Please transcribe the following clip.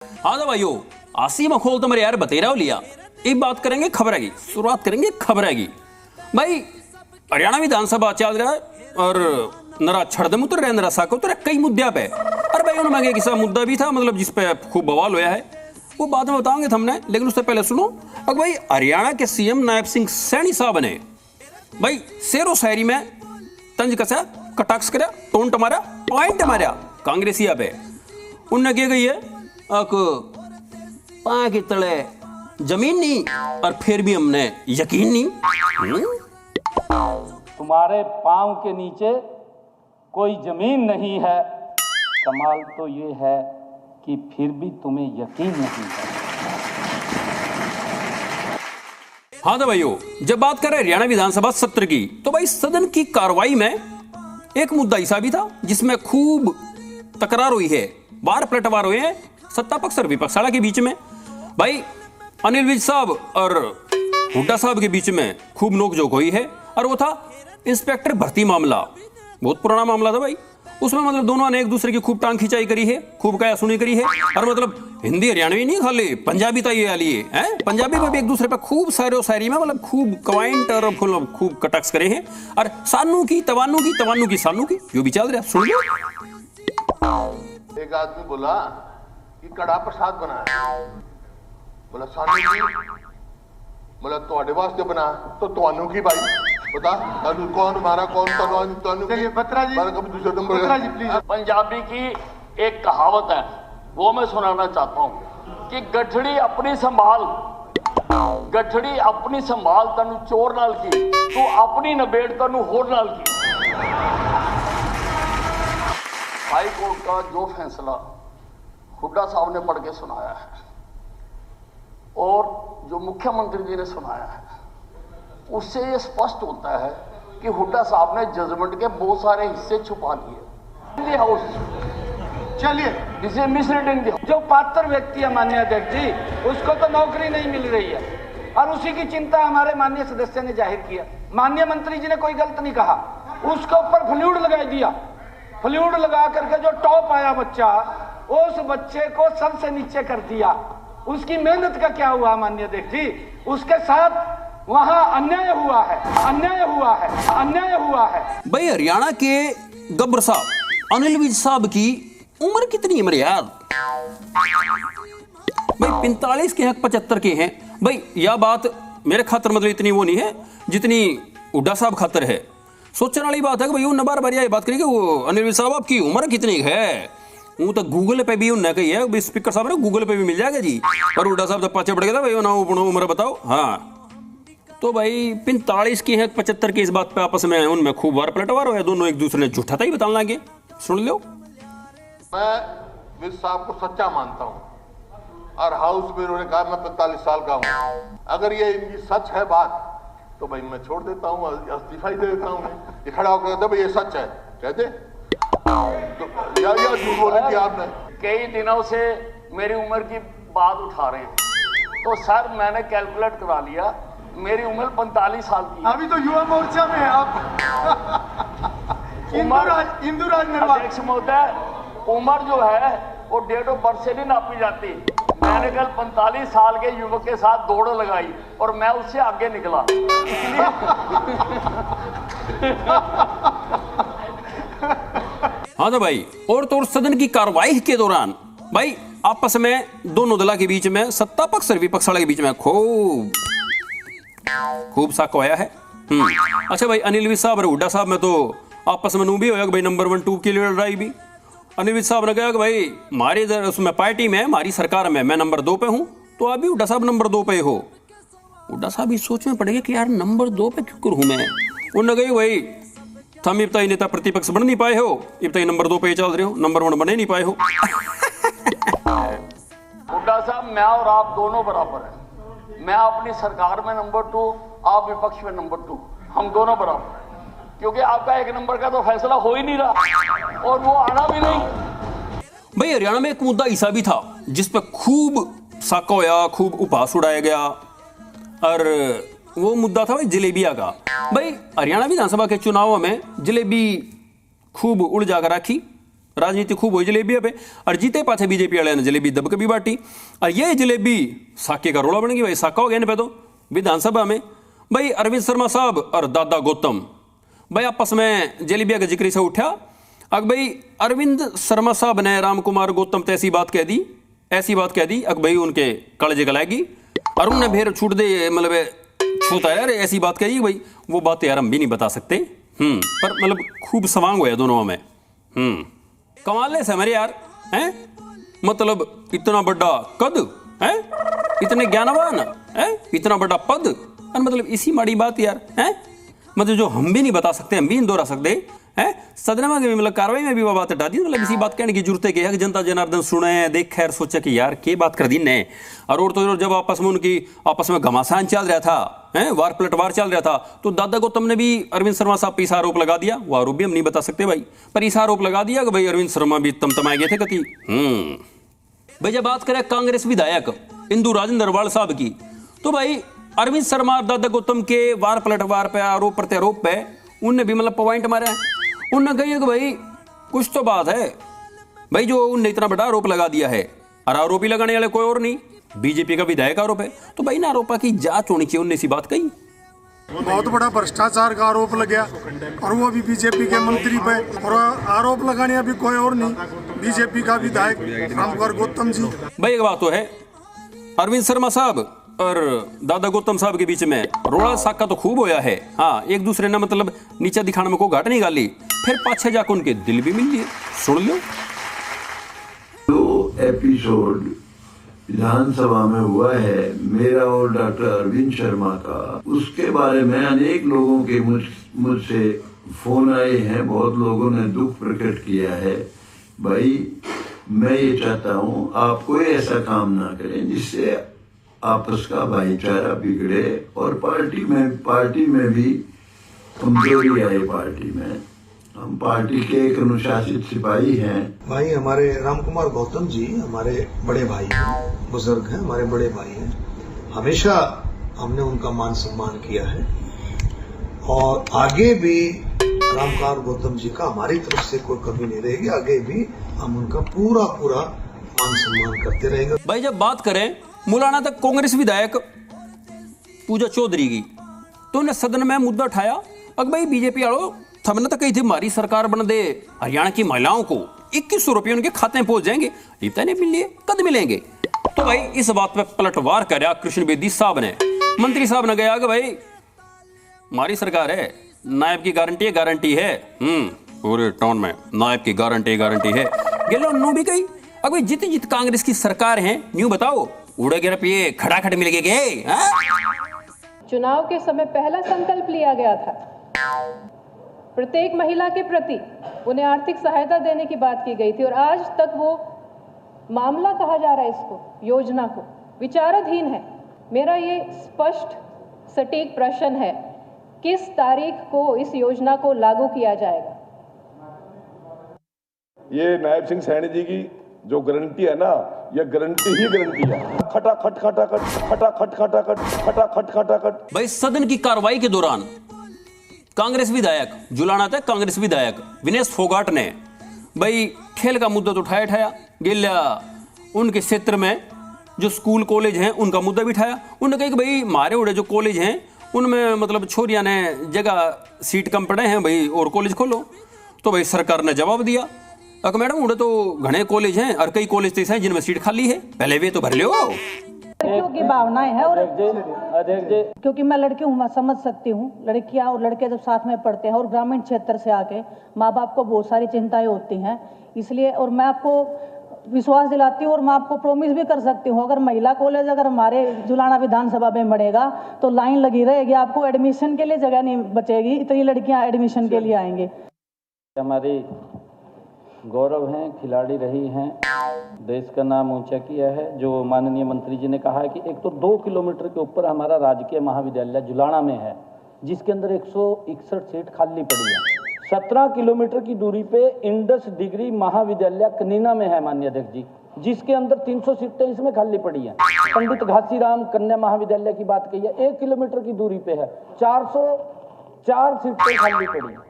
हाँ तो भाइयों, आसी मखोल तो मेरे यार बतेरा लिया। एक बात करेंगे खबर की, शुरुआत करेंगे खबर की। भाई हरियाणा विधानसभा चल रहा है और नरा छड़दम उतर रहा है, नरा साक उतर कई मुद्दे पे। अरे भाई उनमें एक ऐसा मुद्दा भी था मतलब जिसपे खूब बवाल होया है, वो बाद में बताओगे हमने, लेकिन उससे पहले सुनो। अब भाई हरियाणा के सीएम नायब सिंह सैनी साहब ने भाई शेरो शायरी में तंज कसा, कटाक्ष करा, टोंट मारा, पॉइंट मारा कांग्रेसिया पे। उनने क्या गई है पाँव के तले जमीन नहीं और फिर भी हमने यकीन नहीं। तुम्हारे पांव के नीचे कोई जमीन नहीं है, कमाल तो ये है कि फिर भी तुम्हें यकीन नहीं है। हाँ तो भाइयों, जब बात करें हरियाणा विधानसभा सत्र की, तो भाई सदन की कार्रवाई में एक मुद्दा ऐसा भी था जिसमें खूब तकरार हुई है, बार पलटवार हुए हैं सत्ता पक्ष और विपक्ष के बीच में। भाई अनिल विज साहब और हुड्डा साहब के बीच में खूब नोकझोंक हुई है, और वो था इंस्पेक्टर भर्ती मामला। बहुत पुराना मामला था भाई, उसमें मतलब दोनों ने एक दूसरे की खूब टांग खिंचाई करी है, खूब कया सुनी करी है। और मतलब हिंदी हरियाणवी नहीं खाली पंजाबी तो ये आली है, पंजाबी में भी एक दूसरे पे खूब शायरी में मतलब खूब कवाइंट और खूब कटक्स करे हैं। और सानू की तवानू की सानू की यो भी चल रहा, सुन लो। एक आदमी बोला कि कड़ा प्रसाद बनाया, बोला सानू की, बोला ਤੁਹਾਡੇ वास्ते बना तो ਤੁਹਾਨੂੰ की भाई बता तानू कौन मारा कौन तानू की बत्रा जी दूसरे नंबर बत्रा जी प्लीज। पंजाबी की एक कहावत है, वो मैं सुनाना चाहता हूँ कि गठड़ी अपनी संभाल तनु चोर नाल की, तू अपनी नबेड़ तनु होर नाल की। हाई कोर्ट का जो फैसला हुड्डा साहब ने पढ़ के सुनाया है और जो मुख्यमंत्री जी ने सुनाया है, उससे ये स्पष्ट होता है कि हुड्डा साहब ने जजमेंट के बहुत सारे हिस्से छुपा लिए। हाउस चलिए, जिसे मिसरीडिंग जो पात्र व्यक्ति है माननीय अध्यक्ष जी, उसको तो नौकरी नहीं मिल रही है और उसी की चिंता हमारे माननीय सदस्य ने जाहिर किया। माननीय मंत्री जी ने कोई गलत नहीं कहा, उसके ऊपर फ्लूइड लगा दिया। फ्लूइड लगा करके जो टॉप आया बच्चा, उस बच्चे को सबसे नीचे कर दिया। उसकी मेहनत का क्या हुआ माननीय अध्यक्ष जी? उसके साथ वहां अन्याय हुआ है। भाई हरियाणा के गब्बर साहब अनिल विज साहब की उम्र कितनी है मेरे यार? भाई 45 के हैं, 75 के हैं। भाई यह बात मेरे खातर मतलब इतनी वो नहीं है जितनी हुड्डा साहब खातर है। सोचने वाली बात है कि भाई उन बार बार बात करेंगे वो अनिल विज साहब आपकी उम्र कितनी है। वो तो गूगल पे भी उन्होंने कही है, स्पीकर साहब ने गूगल पे भी मिल जाएगा जी। पर हुड्डा साहब तो पाछे पड़ गया था भाई ना उम्र बताओ। हाँ तो भाई 45 की है, 75 की, इस बात पे आपस में उनमें खूब वार पलटवार हो, दोनों एक दूसरे ने झूठा था ही बताने लगे। सुन लो, मैं विज साहब को सच्चा मानता हूँ और हाउस में उन्होंने कहा मैं 45 साल का हूँ। अगर ये इनकी सच है बात तो भाई मैं छोड़ देता हूँ, इस्तीफा ही दे देता हूँ। ये खड़ा होकर कहता भाई ये सच है, कहते तो या झूठ बोले कि आपने। कई दिनों से मेरी उम्र की बात उठा रहे हैं, तो सर मैंने कैलकुलेट करा लिया, मेरी उम्र 45 साल की। अभी तो युवा मोर्चा में है आप। अध्यक्ष महोदय, उम्र जो है वो डेट ऑफ बर्थ से नहीं नापी जाती। मैंने कल 45 साल के युवक के साथ दौड़ लगाई और मैं उससे आगे निकला, इसलिए हाँ तो भाई और तो सदन की कार्रवाई के दौरान भाई आपस में दोनों दलों के बीच में, सत्ता पक्ष और विपक्ष वाले के बीच में खूब साक होया है। अच्छा भाई अनिल विज साहब और हुड्डा साहब में तो आपस में नू भी होया कि भाई नंबर 1 2 की लड़ाई भी। अनिल विज साहब ने कहा कि भाई हमारी उसमें पार्टी में, हमारी सरकार में मैं नंबर 2 पे हूं, तो अभी हुड्डा साहब नंबर 2 पे हो। हुड्डा साहब इस सोच में पड़ गए कि यार नंबर 2 पे क्यों करूं मैं। उन्होंने कहा भाई थम इब तक नेता प्रतिपक्ष बन नहीं पाए हो, इब तक नंबर 2 पे चल रहे हो, नंबर 1 बने नहीं पाए हो। हुड्डा साहब मैं और आप दोनों बराबर हैं। मैं अपनी सरकार में नंबर 2, आप विपक्ष में नंबर 2, हम दोनों बराबर हैं, क्योंकि आपका 1 नंबर का तो फैसला हो ही नहीं रहा और वो आना भी नहीं। भाई हरियाणा में एक मुद्दा ऐसा भी था जिस पर खूब साका होया, खूब उपहास उड़ाया गया, और वो मुद्दा था भाई जलेबिया का। भाई हरियाणा विधानसभा के चुनावों में जलेबी खूब उड़ जाकर रखी राजनीति खूब हुई जलेबी पे, और जीते पाछे बीजेपी वाले ने जलेबी दब के भी बांटी, और ये जलेबी साके का रोड़ा बन गई भाई। साका हो गया पे तो विधानसभा में भाई अरविंद शर्मा साहब और दादा गौतम भाई आपस में जलेबिया के जिक्र से उठा। अग भाई अरविंद शर्मा साहब ने राम कुमार गौतम तो ऐसी बात कह दी, ऐसी बात कह दी, अग भाई उनके कलेजे गलाएगी, और उन्हें फिर छूट दे, मतलब छूता यार ऐसी बात कही भाई, वो बात यार हम भी नहीं बता सकते। पर मतलब खूब सवांग हुआ दोनों में। कमाल से हमारे यार हैं, मतलब इतना बड़ा कद है, इतने ज्ञानवान है, इतना बड़ा पद, और मतलब इसी माड़ी बात यार हैं, मतलब जो हम भी नहीं बता सकते, हम भी नहीं दोहरा सकते हैं। सदन में भी मतलब कार्रवाई में भी वो बात हटा दी, मतलब इसी बात कहने की जरूरत है कि जनता जनार्दन सुने देखे और सोचा कि यार क्या बात कर दी ने। और तो जब आपस में उनकी आपस में घमासान चल रहा था, हैं वार पलटवार चल रहा था, तो दादा गौतम ने भी अरविंद शर्मा साहब पर इस आरोप लगा दिया। वो आरोप भी हम नहीं बता सकते भाई, पर इस आरोप लगा दिया कि भाई अरविंद शर्मा भी तमतमाए गए थे कति। भाई जब बात करें कांग्रेस विधायक इंदु राजेंद्र अग्रवाल साहब की, तो भाई अरविंद शर्मा और दादा गौतम के वार पलटवार पे आरोप प्रत्यारोप पे उनने भी मतलब पॉइंट मारा है। उनने कही कि भाई कुछ तो बात है भाई, जो उनने इतना बड़ा आरोप लगा दिया है, और आरोपी लगाने वाले कोई और नहीं बीजेपी का विधायक आरोप है, तो भाई ना आरोपा की जांच होनी चाहिए। उनने सी बात कही। बहुत बड़ा भ्रष्टाचार का आरोप लग गया, और वो भी बीजेपी के मंत्री पे, और आरोप लगाने अभी कोई और नहीं, बीजेपी का विधायक रामकुमार गौतम जी। भाई एक बात तो है, अरविंद शर्मा साहब और दादा गौतम साहब के बीच में रोड़ा साका तो खूब होया है। हाँ, एक दूसरे ने मतलब नीचे दिखाने में को घाट नहीं गाली, फिर पाछे जाकर उनके दिल भी मिल लिए। सुन लो जो एपिसोड विधानसभा में हुआ है मेरा और डॉक्टर अरविंद शर्मा का, उसके बारे में अनेक लोगों के मुझसे फोन आए हैं, बहुत लोगों ने दुख प्रकट किया है। भाई मैं ये चाहता हूँ आप कोई ऐसा काम ना करें जिससे आपस का भाईचारा बिगड़े और पार्टी में भी कमजोरी आए। पार्टी में हम पार्टी के एक अनुशासित सिपाही हैं। भाई हमारे रामकुमार गौतम जी हमारे बड़े भाई हैं, बुजुर्ग हैं, हमारे बड़े भाई हैं। हमेशा हमने उनका मान सम्मान किया है, और आगे भी रामकुमार गौतम जी का हमारी तरफ से कोई कमी नहीं रहेगी। आगे भी हम उनका पूरा मान सम्मान करते रहेंगे। भाई जब बात करें मुलाना तक कांग्रेस विधायक पूजा चौधरी की, तो उन्हें सदन में मुद्दा उठाया, अगर भाई बीजेपी वालों थमने तक कही थी हमारी सरकार बन दे, हरियाणा की महिलाओं को 2100 रुपये उनके खाते में पहुंच जाएंगे, इतने मिलिए कद मिलेंगे। तो भाई इस बात पे पलटवार कर कृष्ण बेदी साहब ने, मंत्री साहब ने गया कि भाई हमारी सरकार है, नायब की गारंटी है, पूरे टाउन में नायब की गारंटी है। गेलो नू भी कही, अगर जित कांग्रेस की सरकार है न्यू बताओ उड़े गिर पिए खड़ाखड़ मिल गए। चुनाव के समय पहला संकल्प लिया गया था, प्रत्येक महिला के प्रति उन्हें आर्थिक सहायता देने की बात की गई थी, और आज तक वो मामला कहा जा रहा है, इसको योजना को विचाराधीन है। मेरा ये स्पष्ट सटीक प्रश्न है, किस तारीख को इस योजना को लागू किया जाएगा? ये नायब सिंह सैनी जी की जो गारंटी है ना, ये गारंटी ही गारंटी है। खटाखट। भाई सदन की कार्रवाई के दौरान कांग्रेस विधायक जुलाना था, कांग्रेस विधायक विनेश फोगाट ने भाई खेल का मुद्दा तो उठाया गिल्ला, उनके क्षेत्र में जो स्कूल कॉलेज हैं उनका मुद्दा भी उठाया। उन्होंने कहा कि भाई हमारे उड़े जो कॉलेज हैं उनमें मतलब छोरिया ने जगह सीट कम पड़े हैं भाई, और कॉलेज खोलो। तो भाई सरकार ने जवाब दिया, अगर मैडम उड़े तो घने कॉलेज हैं और कई कॉलेज ऐसे हैं जिनमें सीट खाली है, पहले वे तो भर लो। लड़कियों की भावनाएं हैं, और क्योंकि मैं लड़की हूँ, मैं समझ सकती हूँ, लड़कियां और लड़के जब साथ में पढ़ते हैं और ग्रामीण क्षेत्र से आके माँ बाप को बहुत सारी चिंताएं होती हैं, इसलिए और मैं आपको विश्वास दिलाती हूँ और मैं आपको प्रॉमिस भी कर सकती हूँ, अगर महिला कॉलेज अगर हमारे जुलाना विधानसभा में बढ़ेगा तो लाइन लगी रहेगी, आपको एडमिशन के लिए जगह नहीं बचेगी, इतनी लड़कियाँ एडमिशन के लिए आएंगे। हमारी गौरव हैं, खिलाड़ी रही हैं, देश का नाम ऊंचा किया है। जो माननीय मंत्री जी ने कहा है कि एक तो 2 किलोमीटर के ऊपर हमारा राजकीय महाविद्यालय जुलाना में है, जिसके अंदर 161 सीट खाली पड़ी है। 17 किलोमीटर की दूरी पे इंडस डिग्री महाविद्यालय कनीना में है माननीय अध्यक्ष जी, जिसके अंदर 300 सीटें इसमें खाली पड़ी हैं। पंडित घासीराम कन्या महाविद्यालय की बात कही है, 1 किलोमीटर की दूरी पे है, 404 सीटें खाली पड़ी हैं।